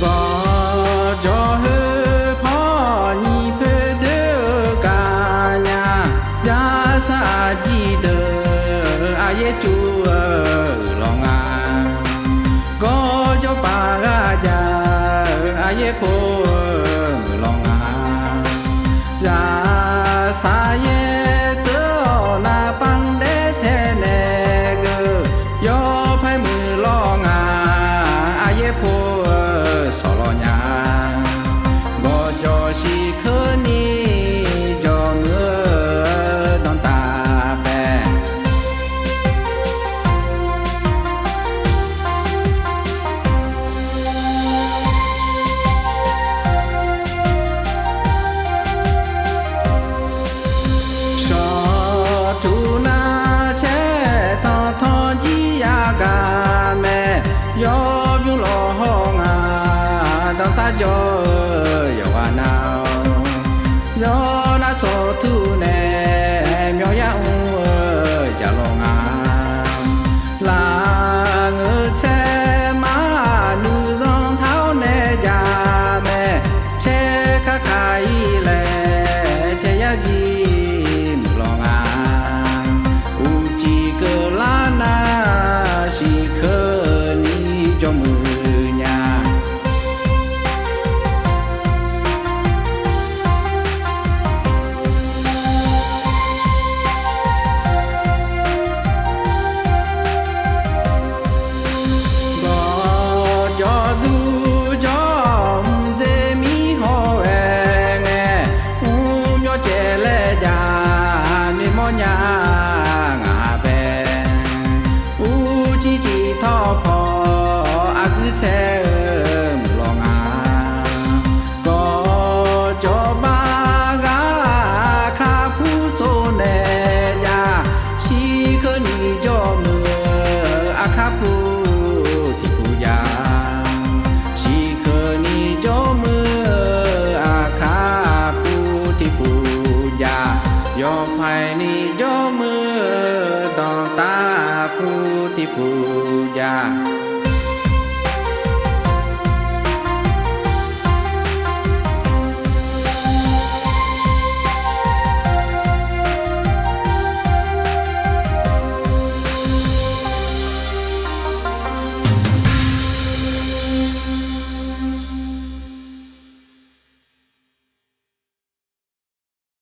ก็จะเฮือพ่อนี่เพื่อเดือกาญาจาสาจีเดออาเยจูลองอาก็จะปากาจาอาเยโพลองอาจาสาเยเจอนาปังเดเทเนกยอไพมือลองอาเยโพสลอญาก็จอชีคืนนี้จอเงือดอนตาแปชอทูนาแช่ทอทอจียากาแม่ยอยุลอห้องดอนตาจอยาวานาวโยนาโซทูเนมยาอูจะลงลาเงเชมานูรองเท้าเนยาแม่เชคาคายแลเชยาจีมลงอูจีเกลานาชิเคนีจมือญาจอดูจอมเจมีหอแงอูมยอเจเลจานิมอนยางาเปอูจีจีทอพออาคือเชมลองก็จอบากาคาผู้โซเนยาชีเคนีจอมืออาคาผู้ที่ผู้ยาชีเคนีจอมืออาคาผู้ที่ผู้ยายอภายนี้จอมือต้องตาผู้ที่ผู้ยา